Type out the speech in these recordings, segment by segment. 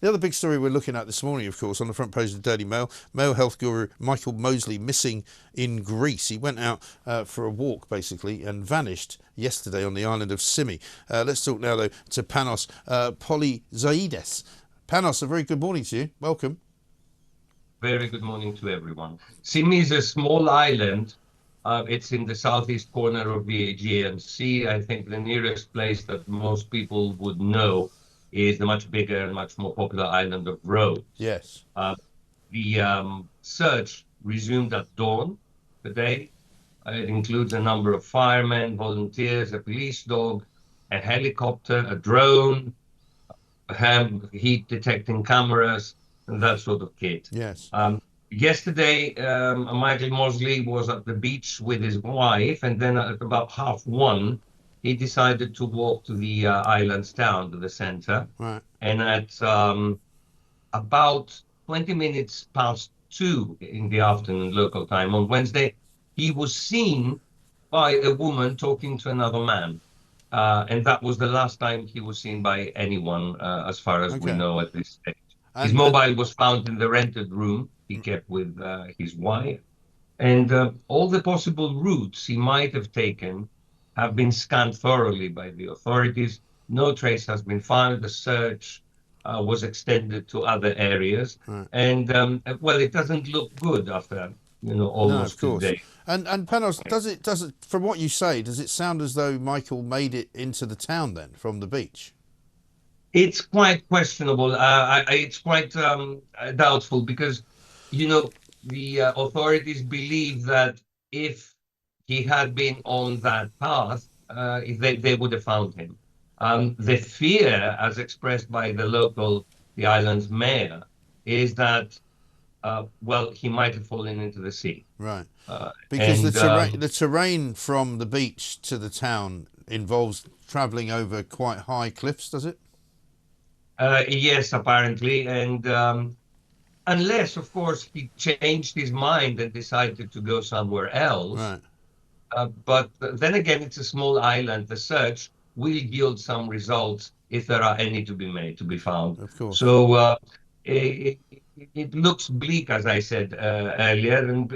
The other big story we're looking at this morning, of course, on the front page of the Daily Mail, male health guru Michael Mosley missing in Greece. He went out for a walk, basically, and vanished yesterday on the island of Symi. Let's talk now, though, to Panos Polyzoidis. Panos, a very good morning to you. Welcome. Very good morning to everyone. Symi is a small island. It's in the southeast corner of the Aegean Sea. I think the nearest place that most people would know is the much bigger and much more popular island of Rhodes. Yes. The search resumed at dawn today. It includes a number of firemen, volunteers, a police dog, a helicopter, a drone, heat detecting cameras, and that sort of kit. Yes. Yesterday, Michael Mosley was at the beach with his wife, and then at about 1:30, he decided to walk to the island's town, to the center. Right. And at about 20 minutes past 2 in the afternoon local time on Wednesday, he was seen by a woman talking to another man. And that was the last time he was seen by anyone, as far as we know at this stage. His mobile was found in the rented room he kept with his wife. And all the possible routes he might have taken have been scanned thoroughly by the authorities. No trace has been found. The search was extended to other areas. Right. And, well, it doesn't look good after, almost 2 days. And Panos, does it, from what you say, does it sound as though Michael made it into the town then from the beach? It's quite questionable. It's quite doubtful because, the authorities believe that if he had been on that path, they would have found him. The fear, as expressed by the island's mayor, is that, well, he might have fallen into the sea. Right. Because the terrain from the beach to the town involves travelling over quite high cliffs, does it? Yes, apparently. And unless, of course, he changed his mind and decided to go somewhere else. Right. But then again, it's a small island. The search will yield some results if there are any to be found. Of course. So it looks bleak, as I said earlier, and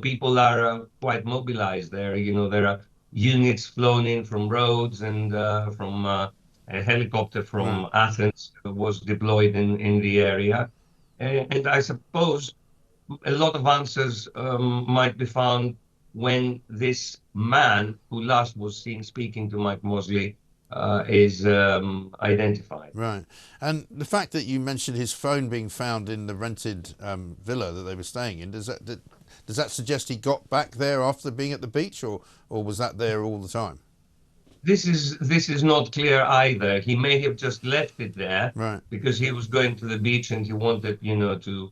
people are quite mobilized there. There are units flown in from Rhodes and from a helicopter from Athens was deployed in the area. And I suppose a lot of answers might be found when this man who last was seen speaking to Mike Mosley is identified. Right. And the fact that you mentioned his phone being found in the rented villa that they were staying in, does that suggest he got back there after being at the beach, or was that there all the time? This is not clear either. He may have just left it there, right, because he was going to the beach and he wanted, to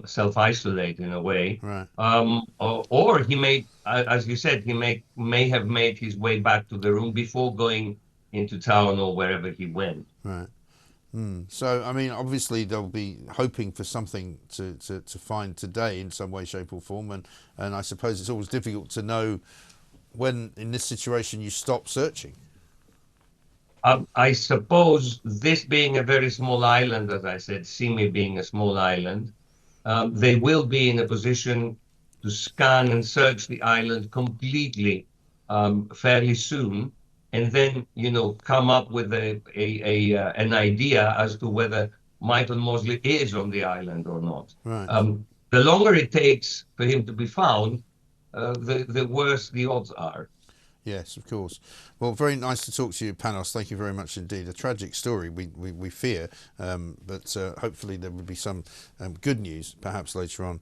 self-isolate in a way. Right. Or he may, as you said, he may have made his way back to the room before going into town or wherever he went. Right. So, I mean, obviously they'll be hoping for something to find today in some way, shape or form. And I suppose it's always difficult to know when, in this situation, you stop searching. I suppose this being a very small island, as I said, Symi being a small island, they will be in a position to scan and search the island completely fairly soon, and then come up with an idea as to whether Michael Mosley is on the island or not. Right. The longer it takes for him to be found, the worse the odds are. Yes, of course. Well, very nice to talk to you, Panos. Thank you very much indeed. A tragic story, we fear, but hopefully there will be some good news perhaps later on.